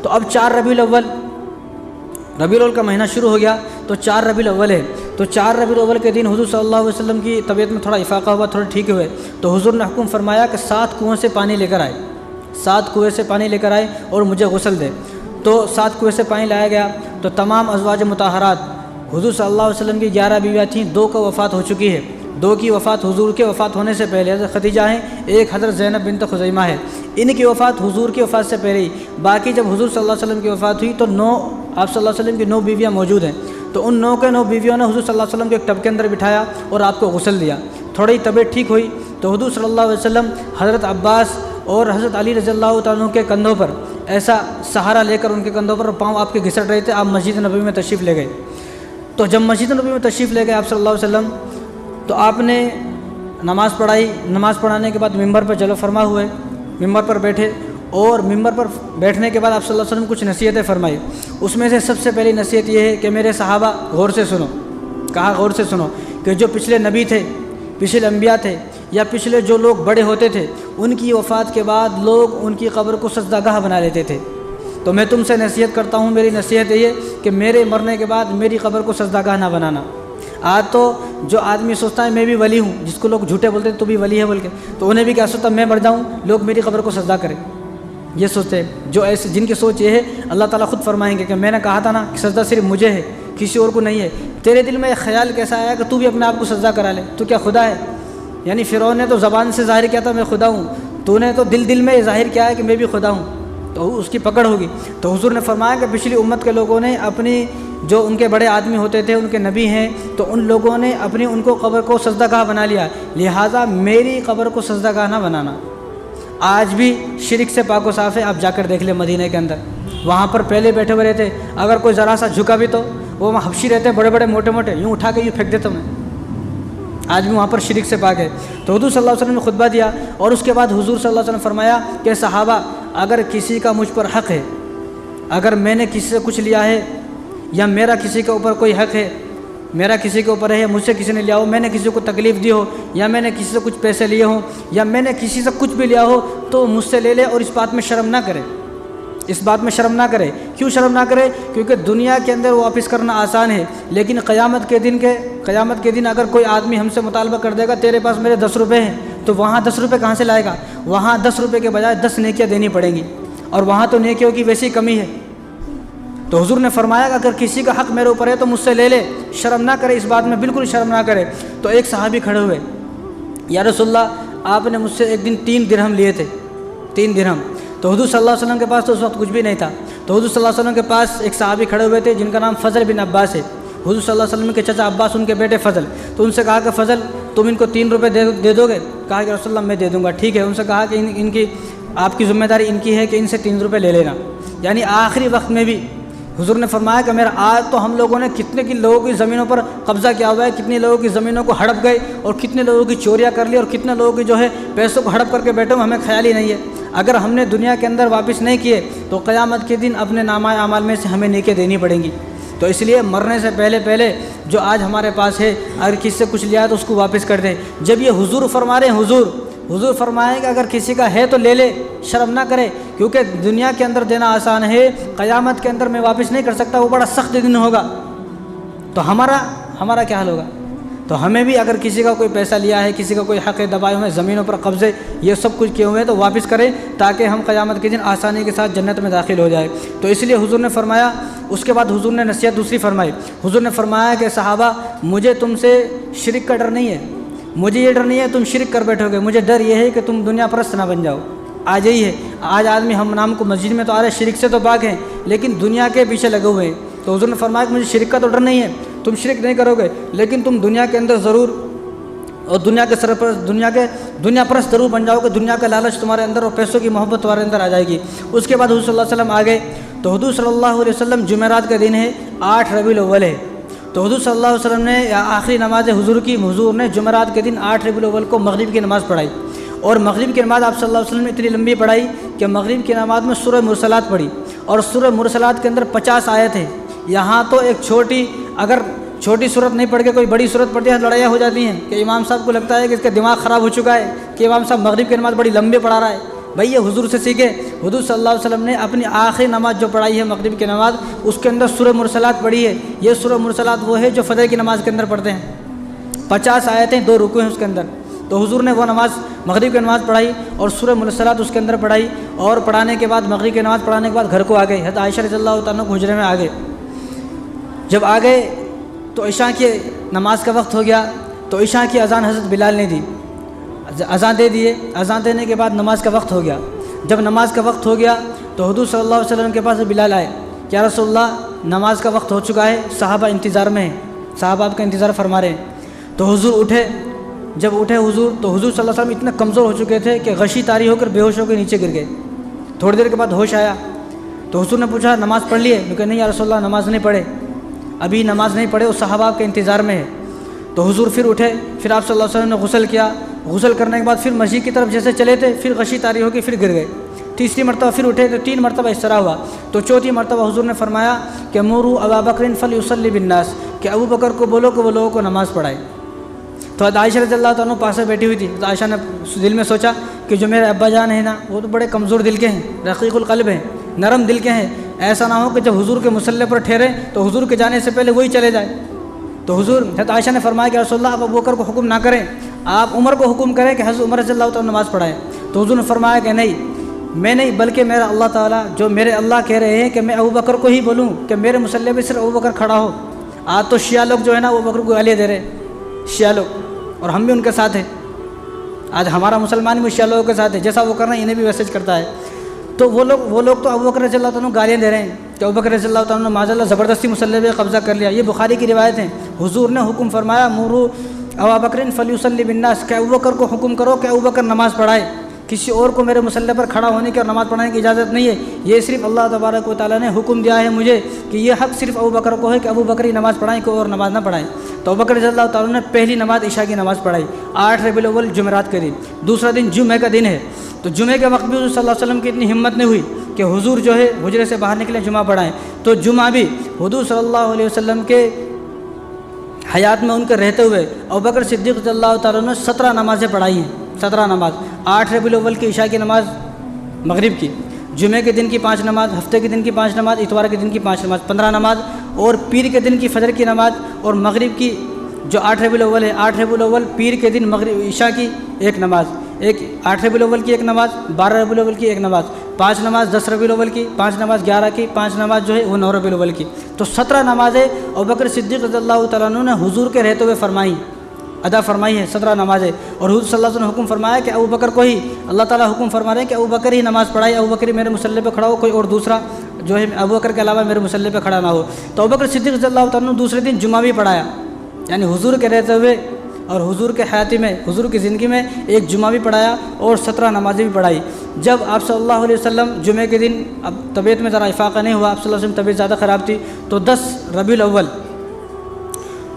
تو اب 4 ربیع الاول، ربیع الاول کا مہینہ شروع ہو گیا، تو 4 ربیع الاول ہے، تو 4 ربیع الاول کے دن حضور صلی اللہ علیہ وسلم کی طبیعت میں تھوڑا افاقہ ہوا، تھوڑے ٹھیک ہوئے، تو حضور نے حکم فرمایا کہ 7 کنویں سے پانی لے کر آئے، 7 کنویں سے پانی لے کر آئے اور مجھے غسل دے۔ تو 7 کنویں سے پانی لایا گیا، تو تمام ازواج مطہرات، حضور صلی اللہ علیہ وسلم کی 11 بیویاں تھیں، 2 کا وفات ہو چکی ہے، 2 کی وفات حضور کے وفات ہونے سے پہلے، حضرت خدیجہ ہیں، ایک حضرت زینب بنت خزیمہ ہے، ان کی وفات حضور کی وفات سے پہلے ہی، باقی جب حضور صلی اللہ علیہ وسلم کی وفات ہوئی تو 9 آپ صلی اللہ علیہ وسلم کی 9 بیویاں موجود ہیں، تو ان 9 کے 9 بیویوں نے حضور صلی اللہ علیہ وسلم کو ایک ٹب کے اندر بٹھایا اور آپ کو غسل دیا۔ تھوڑی طبیعت ٹھیک ہوئی تو حضور صلی اللہ علیہ وسلم حضرت عباس اور حضرت علی رضی اللہ تعالیٰ عنہ کے کندھوں پر ایسا سہارا لے کر ان کے کندھوں پر پاؤں آپ کے گھسٹ رہے تھے، آپ مسجد نبوی میں تشریف لے گئے۔ تو جب مسجد نبوی میں تشریف لے گئے آپ صلی اللہ علیہ وسلم، تو آپ نے نماز پڑھائی، نماز پڑھانے کے بعد ممبر پر جلوہ فرما ہوئے، ممبر پر بیٹھے، اور ممبر پر بیٹھنے کے بعد آپ صلی اللہ علیہ وسلم کچھ نصیحتیں فرمائی۔ اس میں سے سب سے پہلی نصیحت یہ ہے کہ میرے صحابہ غور سے سنو، کہا غور سے سنو کہ جو پچھلے نبی تھے، پچھلے انبیاء تھے، یا پچھلے جو لوگ بڑے ہوتے تھے، ان کی وفات کے بعد لوگ ان کی قبر کو سجدہ گاہ بنا لیتے تھے، تو میں تم سے نصیحت کرتا ہوں، میری نصیحت یہ کہ میرے مرنے کے بعد میری قبر کو سجدہ گاہ نہ بنانا۔ آج تو جو آدمی سوچتا ہے میں بھی ولی ہوں، جس کو لوگ جھوٹے بولتے ہیں تو بھی ولی ہے بول کے، تو انہیں بھی کیا سوچتا میں مر جاؤں لوگ میری قبر کو سجدہ کریں، یہ سوچتے ہیں جو ایسے جن کی سوچ یہ ہے، اللہ تعالیٰ خود فرمائیں گے کہ میں نے کہا تھا نا کہ سجدہ صرف مجھے ہے، کسی اور کو نہیں ہے۔ تیرے دل میں ایک خیال کیسا آیا کہ تو بھی اپنے آپ کو سجدہ کرا لے، تو کیا خدا ہے؟ یعنی فرعون نے تو زبان سے ظاہر کیا تھا میں خدا ہوں، تو نے تو دل میں ظاہر کیا ہے کہ میں بھی خدا ہوں، تو اس کی پکڑ ہوگی۔ تو حضور نے فرمایا کہ پچھلی امت کے لوگوں نے اپنی جو ان کے بڑے آدمی ہوتے تھے، ان کے نبی ہیں، تو ان لوگوں نے اپنی ان کو قبر کو سجدہ گاہ بنا لیا، لہٰذا میری قبر کو سجدہ گاہ نہ بنانا۔ آج بھی شرک سے پاک و صاف ہے، آپ جا کر دیکھ لیں مدینہ کے اندر، وہاں پر پہلے بیٹھے ہوئے رہتے، اگر کوئی ذرا سا جھکا بھی تو وہ وہاں حبشی رہتے، بڑے بڑے موٹے موٹے، یوں اٹھا کے یوں پھینک دیتا میں، آج بھی وہاں پر شرک سے پاک ہے۔ تو حضور صلی اللہ علیہ وسلم نے خطبہ دیا، اور اس کے بعد حضور صلی اللہ علیہ وسلم نے فرمایا کہ صحابہ اگر کسی کا مجھ پر حق ہے، اگر میں نے کسی سے کچھ لیا ہے، یا میرا کسی کے اوپر کوئی حق ہے، میرا کسی کے اوپر ہے، مجھ سے کسی نے لیا ہو، میں نے کسی کو تکلیف دی ہو، یا میں نے کسی سے کچھ پیسے لیے ہوں، یا میں نے کسی سے کچھ بھی لیا ہو، تو مجھ سے لے لے اور اس بات میں شرم نہ کرے، اس بات میں شرم نہ کرے۔ کیوں شرم نہ کرے؟ کیونکہ دنیا کے اندر واپس کرنا آسان ہے، لیکن قیامت کے دن اگر کوئی آدمی ہم سے مطالبہ کر دے گا تیرے پاس میرے 10 روپے ہیں، تو وہاں 10 روپے کہاں سے لائے گا؟ وہاں 10 روپے کے بجائے 10 نیکیاں دینی پڑیں گی، اور وہاں تو نیکیوں کی ویسی کمی ہے۔ تو حضور نے فرمایا کہ اگر کسی کا حق میرے اوپر ہے تو مجھ سے لے لے، شرم نہ کرے، اس بات میں بالکل شرم نہ کرے۔ تو ایک صحابی کھڑے ہوئے، یا رسول اللہ آپ نے مجھ سے ایک دن 3 درہم لیے تھے، 3 درہم۔ تو حضور صلی اللہ علیہ وسلم کے پاس تو اس وقت کچھ بھی نہیں تھا، تو حضور صلی اللہ علیہ وسلم کے پاس ایک صحابی کھڑے ہوئے تھے جن کا نام فضل بن عباس ہے، حضور صلی اللہ علیہ وسلم کے چچا عباس، ان کے بیٹے فضل۔ تو ان سے کہا کہ فضل تم ان کو 3 روپے دے دو گے؟ کہا کہ رسول اللہ میں دے دوں گا، ٹھیک ہے۔ ان سے کہا کہ ان کی آپ کی ذمہ داری ان کی ہے کہ ان سے 3 روپے لے لینا۔ یعنی آخری وقت میں بھی حضور نے فرمایا کہ میرا آج تو ہم لوگوں نے کتنے کی لوگوں کی زمینوں پر قبضہ کیا ہوا ہے، کتنے لوگوں کی زمینوں کو ہڑپ گئے، اور کتنے لوگوں کی چوریاں کر لی، اور کتنے لوگوں کی جو ہے پیسوں کو ہڑپ کر کے بیٹھے، ہمیں خیال ہی نہیں ہے۔ اگر ہم نے دنیا کے اندر واپس نہیں کیے تو قیامت کے دن اپنے نامہ اعمال میں سے ہمیں نیکیاں دینی پڑیں گی۔ تو اس لیے مرنے سے پہلے جو آج ہمارے پاس ہے، اگر کسی سے کچھ لیا ہے تو اس کو واپس کر دیں۔ جب یہ حضور فرما رہے ہیں، حضور فرمائیں کہ اگر کسی کا ہے تو لے لے، شرم نہ کرے، کیونکہ دنیا کے اندر دینا آسان ہے، قیامت کے اندر میں واپس نہیں کر سکتا، وہ بڑا سخت دن ہوگا۔ تو ہمارا کیا حال ہوگا؟ تو ہمیں بھی اگر کسی کا کوئی پیسہ لیا ہے، کسی کا کوئی حق دبائے ہوئے، زمینوں پر قبضے، یہ سب کچھ کیے ہوئے ہیں، تو واپس کریں تاکہ ہم قیامت کے دن آسانی کے ساتھ جنت میں داخل ہو جائے۔ تو اس لیے حضور نے فرمایا، اس کے بعد حضور نے نصیحت دوسری فرمائی، حضور نے فرمایا کہ صحابہ مجھے تم سے شرک کا ڈر نہیں ہے، مجھے یہ ڈر نہیں ہے تم شرک کر بیٹھو گے، مجھے ڈر یہ ہے کہ تم دنیا پرست نہ بن جاؤ۔ آج یہی ہے، آج آدمی ہم نام کو مسجد میں تو آ رہے شرک سے تو پاک ہیں، لیکن دنیا کے پیچھے لگے ہوئے ہیں۔ تو حضور نے فرمایا کہ مجھے شرک کا تو ڈر نہیں ہے، تم شرک نہیں کرو گے، لیکن تم دنیا کے اندر ضرور، اور دنیا پرست ضرور بن جاؤ گے، دنیا کا لالچ تمہارے اندر اور پیسوں کی محبت تمہارے اندر آ جائے گی۔ اس کے بعد حضور صلی اللہ علیہ وسلم آگے، تو حضور صلی اللہ علیہ وسلم جمعرات کا دن ہے، 8 ربیع الاول ہے، تو حضور صلی اللہ علیہ وسلم نے آخری نماز حضور نے جمعرات کے دن 8 ربیع الاول کو مغرب کی نماز پڑھائی، اور مغرب کی نماز آپ صلی اللہ علیہ وسلم نے اتنی لمبی پڑھائی کہ مغرب کی نماز میں سورہ مرسلات پڑھی، اور سورہ مرسلات کے اندر 50 آیت ہیں۔ یہاں تو ایک اگر چھوٹی صورت نہیں پڑھ کے کوئی بڑی صورت پڑھتی ہے لڑائیاں ہو جاتی ہیں کہ امام صاحب کو لگتا ہے کہ اس کا دماغ خراب ہو چکا ہے کہ امام صاحب مغرب کی نماز بڑی لمبی پڑھا رہا ہے۔ بھائی یہ حضور سے سیکھے۔ حضور صلی اللہ علیہ وسلم نے اپنی آخری نماز جو پڑھائی ہے مغرب کی نماز، اس کے اندر سورہ مرسلات پڑھی ہے۔ یہ سورہ مرسلات وہ ہے جو فجر کی نماز کے اندر پڑھتے ہیں، 50 آیتیں، 2 رکوع ہیں اس کے اندر۔ تو حضور نے وہ نماز مغرب کی نماز پڑھائی اور سورہ مرسلات اس کے اندر پڑھائی، اور پڑھانے کے بعد مغرب کی نماز پڑھانے کے بعد گھر کو آ گئے۔ حضرت عائشہ رضی اللہ تعالیٰ عنہ حجرے میں آ گئے۔ جب آ گئے تو عشاء کی نماز کا وقت ہو گیا، تو عشاء کی اذان حضرت بلال نے دی، اذان دے دیے۔ اذان دینے کے بعد نماز کا وقت ہو گیا۔ جب نماز کا وقت ہو گیا تو حضور صلی اللہ علیہ وسلم کے پاس بلال آئے کہ یا رسول اللہ نماز کا وقت ہو چکا ہے، صحابہ انتظار میں ہیں، صحابہ آپ کا انتظار فرما رہے ہیں۔ تو حضور اٹھے۔ جب اٹھے حضور تو حضور صلی اللہ علیہ وسلم اتنے کمزور ہو چکے تھے کہ غشی طاری ہو کر بے ہوش ہو کے نیچے گر گئے۔ تھوڑی دیر کے بعد ہوش آیا تو حضور نے پوچھا نماز پڑھ لیے؟ میں کہ نہیں یا رسول اللہ نماز نہیں پڑھے، ابھی نماز نہیں پڑھے، اس صحابہ آپ کے انتظار میں ہے۔ تو حضور پھر اٹھے، پھر آپ صلی اللہ علیہ وسلم نے غسل کیا۔ غسل کرنے کے بعد پھر مسجد کی طرف جیسے چلے تھے، پھر غشی طاری ہو کے پھر گر گئے۔ تیسری مرتبہ پھر اٹھے تو 3 مرتبہ اس طرح ہوا۔ تو چوتھی مرتبہ حضور نے فرمایا کہ مروا ابا بکر فلیصلی بالناس، کہ ابو بکر کو بولو کہ وہ لوگوں کو نماز پڑھائے۔ تو عائشہ رضی اللہ تعالیٰ پاس بیٹھی ہوئی تھی۔ تو عائشہ نے دل میں سوچا کہ جو میرے ابا جان ہیں نا، وہ تو بڑے کمزور دل کے ہیں، رقیق القلب ہیں، نرم دل کے ہیں، ایسا نہ ہو کہ جب حضور کے مصلی پر ٹھہرے تو حضور کے جانے سے پہلے وہی چلے جائے۔ تو حضرت عائشہ نے فرمایا کہ رسول اللہ آپ ابو بکر کو حکم نہ کریں، آپ عمر کو حکم کریں کہ حضرت عمر رضی اللہ تعالیٰ نماز پڑھائیں۔ تو حضور نے فرمایا کہ نہیں، میں نہیں، بلکہ میرا اللہ تعالیٰ، جو میرے اللہ کہہ رہے ہیں کہ میں ابو بکر کو ہی بولوں کہ میرے مصلی پہ صرف ابو بکر کھڑا ہو۔ آج تو شیعہ لوگ جو ہے نا ابو بکر کو گالیاں دے رہے، شیعہ لوگ، اور ہم بھی ان کے ساتھ ہیں۔ آج ہمارا مسلمان بھی شیعہ لوگوں کے ساتھ ہے، جیسا وہ کرنا ہے انہیں بھی ویسے کرتا ہے۔ تو وہ لوگ تو ابو بکر رضی اللہ تعالیٰ گالیاں دے رہے ہیں کہ ابو بکر رضی اللہ تعالیٰ نے معاذ اللہ زبردستی مصلی پہ قبضہ کر لیا۔ یہ بخاری کی روایت ہیں۔ حضور نے حکم فرمایا مروا ابا بکر فلیصلی بالناس، کہ ابو بکر کو حکم کرو کہ ابو بکر نماز پڑھائے، کسی اور کو میرے مصلی پر کھڑا ہونے کی اور نماز پڑھانے کی اجازت نہیں ہے۔ یہ صرف اللہ تبارک و تعالیٰ نے حکم دیا ہے مجھے کہ یہ حق صرف ابو بکر کو ہے کہ ابو بکر ہی نماز پڑھائیں، کوئی اور نماز نہ پڑھائیں۔ تو ابو بکر رضی اللہ تعالیٰ نے پہلی نماز عشاء کی نماز پڑھائی 8 ربیع الاول جمعرات کے دن۔ دوسرا دن جمعہ کا دن ہے، تو جمعہ کے وقت بھی حضور صلی اللہ علیہ وسلم کی اتنی ہمت نہیں ہوئی کہ حضور جو ہے حجرے سے باہر نکلے جمعہ پڑھائیں۔ تو جمعہ بھی حضور صلی اللہ علیہ وسلم کے حیات میں ان کے رہتے ہوئے ابوبکر صدیق رضی اللہ تعالیٰ نے 17 نمازیں پڑھائی ہیں، 17 نماز، 8 ربیع الاول کی عشاء کی نماز، مغرب کی، جمعے کے دن کی 5 نماز، ہفتے کے دن کی 5 نماز، اتوار کے دن کی 5 نماز، 15 نماز، اور پیر کے دن کی فجر کی نماز، اور مغرب کی جو 8 ربیع الاول ہے، 8 ربیع الاول پیر کے دن مغرب عشاء کی ایک نماز، 8 ربیع الاول کی ایک نماز، 12 ربیع الاول کی ایک نماز، 5 نماز 10 ربیع الاول کی، 5 نماز 11 کی، 5 نماز جو ہے وہ 9 ربیع الاول کی۔ تو 17 نمازیں ابوبکر صدیق رضی اللہ تعالیٰ عنہ نے حضور کے رہتے ہوئے ادا فرمائی ہیں، 17 نمازیں۔ اور حضور صلی اللہ علیہ وسلم نے حکم فرمایا کہ ابو بکر کو ہی، اللہ تعالیٰ حکم فرما رہے ہیں کہ ابو بکر ہی نماز پڑھائے، ابو بکر ہی میرے مصلی پہ کھڑا ہو، کوئی اور دوسرا جو ہے ابو بکر کے علاوہ میرے مصلی پہ کھڑا نہ ہو۔ تو ابوبکر صدیق رضی اللہ تعالیٰ عنہ دوسرے دن جمعہ بھی پڑھایا، یعنی حضور کے رہتے ہوئے اور حضور کے حیاتی میں، حضور کی زندگی میں ایک جمعہ بھی پڑھایا اور 17 نمازیں بھی پڑھائی۔ جب آپ صلی اللہ علیہ وسلم جمعے کے دن، اب طبیعت میں ذرا افاقہ نہیں ہوا، آپ صلی اللہ علیہ وسلم طبیعت زیادہ خراب تھی، تو 10 ربیع الاول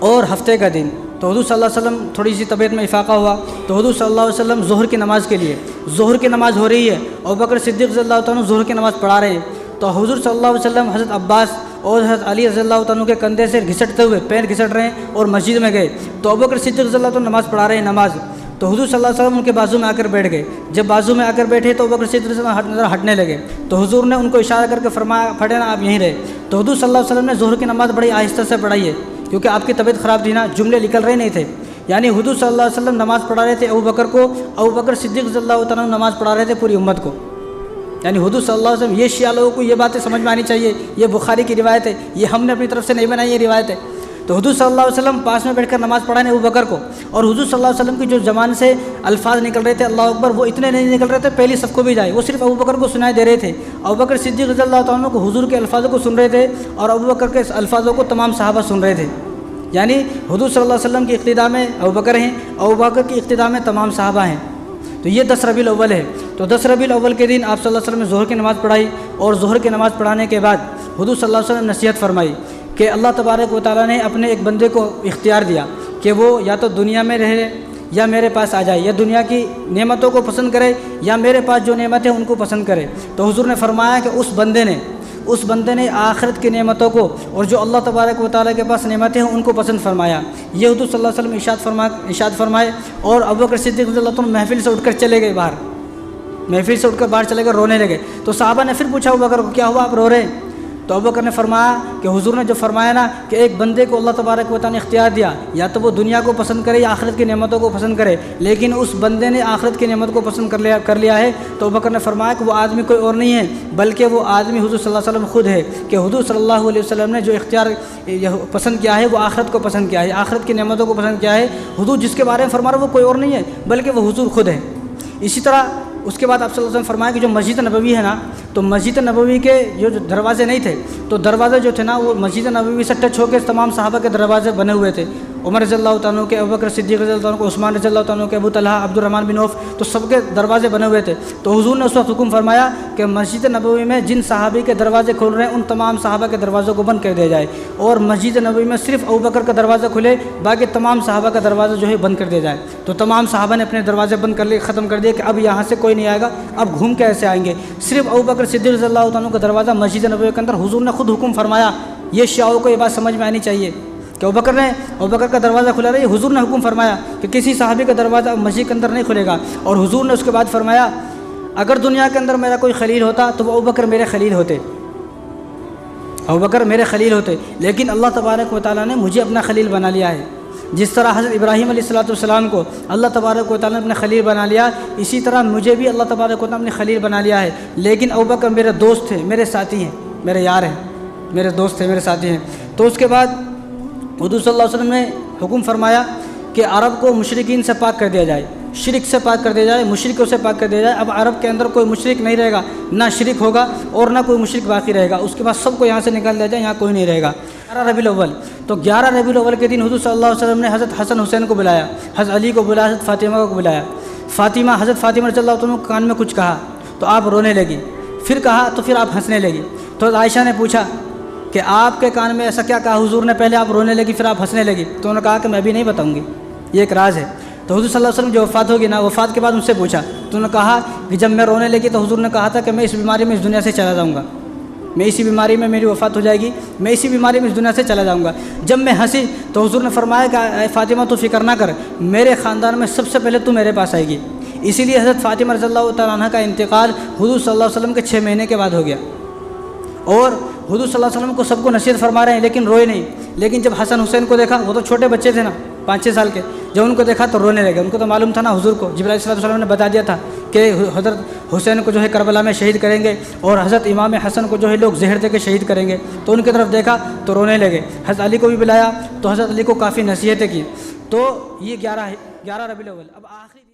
اور ہفتے کا دن، تو حضور صلی اللہ علیہ وسلم تھوڑی سی طبیعت میں افاقہ ہوا، تو حضور صلی اللہ علیہ وسلم ظہر کی نماز کے لیے، ظہر کی نماز ہو رہی ہے، ابوبکر صدیق رضی اللہ تعالیٰ ظہر کی نماز پڑھا رہے ہیں، تو حضور صلی اللہ علیہ وسلم حضرت عباس اور حضرت علی رضی اللہ تعالیٰ کے کندھے سے گھسٹتے ہوئے، پیر گھسٹ رہے ہیں اور مسجد میں گئے، تو ابوبکر صدیق رضی اللہ تعالیٰ نماز پڑھا رہے ہیں نماز، تو حضور صلی اللہ علیہ وسلم ان کے بازو میں آ کر بیٹھ گئے۔ جب بازو میں آ کر بیٹھے تو ابوبکر صدیق رضی اللہ نظر ہٹنے لگے، تو حضور نے ان کو اشارہ کر کے فرمایا پڑھے نا آپ یہیں رہے۔ تو حضور صلی اللہ علیہ وسلم نے ظہر کی نماز بڑی آہستہ سے پڑھائی ہے، کیونکہ آپ کی طبیعت خراب تھی نا، جملے نکل رہے نہیں تھے، یعنی حضور صلی اللہ علیہ وسلم نماز پڑھا رہے تھے ابوبکر کو، ابوبکر صدیق رضی اللہ تعالیٰ نماز پڑھا رہے تھے پوری امت کو، یعنی حضور صلی اللہ علیہ وسلم، یہ شیعہ لوگوں کو یہ باتیں سمجھ میں آنی چاہیے، یہ بخاری کی روایت ہے، یہ ہم نے اپنی طرف سے نہیں بنائی، یہ روایت ہے۔ تو حضور صلی اللہ علیہ وسلم پاس میں بیٹھ کر نماز پڑھانے ابوبکر کو، اور حضور صلی اللہ علیہ وسلم کی جو زبان سے الفاظ نکل رہے تھے اللہ اکبر، وہ اتنے نہیں نکل رہے تھے پہلی صف کو بھی جائے، وہ صرف ابوبکر کو سنائی دے رہے تھے۔ ابوبکر صدیق رضی اللہ تعالیٰ کو حضور کے الفاظوں کو سن رہے تھے، اور ابوبکر کے الفاظوں کو تمام صحابہ سن رہے تھے، یعنی حضور صلی اللہ علیہ وسلم کی اقتداء میں ابوبکر ہیں، ابوبکر کی اقتداء میں تمام صحابہ ہیں۔ تو یہ 10 ربیع الاول ہے، تو 10 ربیع الاول کے دن آپ صلی اللہ علیہ وسلم نے ظہر کی نماز پڑھائی، اور ظہر کی نماز پڑھانے کے بعد حضور صلی اللہ علیہ وسلم نے نصیحت فرمائی کہ اللہ تبارک و تعالیٰ نے اپنے ایک بندے کو اختیار دیا کہ وہ یا تو دنیا میں رہے یا میرے پاس آ جائے، یا دنیا کی نعمتوں کو پسند کرے یا میرے پاس جو نعمتیں ان کو پسند کرے۔ تو حضور نے فرمایا کہ اس بندے نے آخرت کی نعمتوں کو اور جو اللہ تبارک و تعالیٰ کے پاس نعمتیں ہیں ان کو پسند فرمایا۔ یہ حضور صلی اللہ علیہ وسلم ارشاد فرمائے، اور ابوبکر صدیق رضی اللہ عنہ محفل سے اٹھ کر چلے گئے باہر، محفل سے اٹھ کر باہر چلے گئے، رونے لگے۔ تو صحابہ نے پھر پوچھا ابو بکر کو کیا ہوا آپ رو رہے ہیں؟ تو ابو بکر نے فرمایا کہ حضور نے جو فرمایا نا کہ ایک بندے کو اللہ تبارک و تعالیٰ نے اختیار دیا، یا تو وہ دنیا کو پسند کرے یا آخرت کی نعمتوں کو پسند کرے، لیکن اس بندے نے آخرت کی نعمت کو پسند کر لیا ہے، تو ابو بکر نے فرمایا کہ وہ آدمی کوئی اور نہیں ہے بلکہ وہ آدمی حضور صلی اللہ علیہ وسلم خود ہے، کہ حضور صلی اللہ علیہ وسلم نے جو اختیار پسند کیا ہے وہ آخرت کو پسند کیا ہے، آخرت کی نعمتوں کو پسند کیا ہے۔ حضور جس کے بارے میں فرما رہا وہ کوئی اور نہیں ہے بلکہ وہ حضور خود ہے۔ اسی طرح اس کے بعد آپ صلی اللہ علیہ وسلم فرمایا کہ جو مسجد نبوی ہے نا، تو مسجد نبوی کے جو دروازے نہیں تھے، تو دروازے جو تھے نا وہ مسجد نبوی سے ٹچ ہو کے تمام صحابہ کے دروازے بنے ہوئے تھے۔ عمر رضی اللہ تعالیٰ عنہ کے، ابوبکر صدیق رضی اللہ عنہ کے، عثمان رضی اللہ تعالیٰ عنہ کے، ابو طلحہ، عبد الرحمن بن عوف، تو سب کے دروازے بنے ہوئے تھے۔ تو حضور نے اس وقت حکم فرمایا کہ مسجد نبوی میں جن صحابی کے دروازے کھل رہے ہیں ان تمام صحابہ کے دروازوں کو بند کر دیا جائے، اور مسجد نبوی میں صرف ابوبکر کا دروازہ کھلے، باقی تمام صحابہ کا دروازہ جو ہے بند کر دیا جائے۔ تو تمام صحابہ نے اپنے دروازے بند کر لیے، ختم کر دیے کہ اب یہاں سے کوئی نہیں آئے گا، اب گھوم کے ایسے آئیں گے۔ صرف ابوبکر صدیق رضی اللہ تعالیٰ عنہ کا دروازہ مسجد نبوی کے اندر حضور نے خود حکم فرمایا۔ یہ شیعوں کو یہ بات سمجھ میں آنی چاہیے کہ ابوبکر کا دروازہ کھلا رہا ہے، حضور نے حکم فرمایا کہ کسی صحابی کا دروازہ مسجد کے اندر نہیں کھلے گا، اور حضور نے اس کے بعد فرمایا اگر دنیا کے اندر میرا کوئی خلیل ہوتا تو وہ ابوبکر میرے خلیل ہوتے، ابوبکر میرے خلیل ہوتے، لیکن اللہ تبارک و تعالیٰ نے مجھے اپنا خلیل بنا لیا ہے۔ جس طرح حضرت ابراہیم علیہ السلام کو اللہ تبارک و تعالیٰ نے اپنا خلیل بنا لیا، اسی طرح مجھے بھی اللہ تبارک و تعالیٰ نے اپنے خلیل بنا لیا ہے۔ لیکن ابوبکر میرے دوست تھے، میرے ساتھی ہیں، میرے یار ہیں، میرے دوست تھے، میرے ساتھی ہیں۔ تو اس کے بعد حضور صلی اللہ علیہ وسلم نے حکم فرمایا کہ عرب کو مشرکین سے پاک کر دیا جائے، شرک سے پاک کر دیا جائے، مشرکوں سے پاک کر دیا جائے۔ اب عرب کے اندر کوئی مشرک نہیں رہے گا، نہ شرک ہوگا اور نہ کوئی مشرک باقی رہے گا، اس کے بعد سب کو یہاں سے نکال دیا جائے، یہاں کوئی نہیں رہے گا۔ 11 ربیع الاول، تو 11 ربیع الاول کے دن حضور صلی اللہ علیہ وسلم نے حضرت حسن حسین کو بلایا، حضرت علی کو بلایا، حضرت فاطمہ کو بلایا۔ حضرت فاطمہ رضی اللہ عنہ کان میں کچھ کہا تو آپ رونے لگی، پھر کہا تو پھر آپ ہنسنے لگی۔ تو عائشہ نے پوچھا کہ آپ کے کان میں ایسا کیا کہا حضور نے؟ پہلے آپ رونے لگی پھر آپ ہنسنے لگی۔ تو انہوں نے کہا کہ میں بھی نہیں بتاؤں گی، یہ ایک راز ہے۔ تو حضور صلی اللہ علیہ وسلم جو وفات ہوگی نا، وفات کے بعد ان سے پوچھا تو انہوں نے کہا کہ جب میں رونے لگی تو حضور نے کہا تھا کہ میں اس بیماری میں اس دنیا سے چلا جاؤں گا، میں اسی بیماری میں میری وفات ہو جائے گی، میں اسی بیماری میں اس دنیا سے چلا جاؤں گا۔ جب میں ہنسی تو حضور نے فرمایا کہ اے فاطمہ تو فکر نہ کر، میرے خاندان میں سب سے پہلے تو میرے پاس آئے گی۔ اسی لیے حضرت فاطمہ رضی اللہ تعالیٰ عنہ کا انتقال حضور صلی اللہ علیہ وسلم کے 6 مہینے کے بعد ہو گیا، اور حضور صلی اللہ علیہ وسلم کو سب کو نصیحت فرما رہے ہیں لیکن روئے نہیں۔ لیکن جب حسن حسین کو دیکھا، وہ تو چھوٹے بچے تھے نا، 5-6 سال کے، جب ان کو دیکھا تو رونے لگے۔ ان کو تو معلوم تھا نا، حضور کو جبرائیل علیہ السلام نے بتا دیا تھا کہ حضرت حسین کو جو ہے کربلا میں شہید کریں گے، اور حضرت امام حسن کو جو ہے لوگ زہر دے کے شہید کریں گے۔ تو ان کی طرف دیکھا تو رونے لگے۔ حضرت علی کو بھی بلایا تو حضرت علی کو کافی نصیحتیں کی۔ تو یہ 11 ربیع الاول۔ اب آخری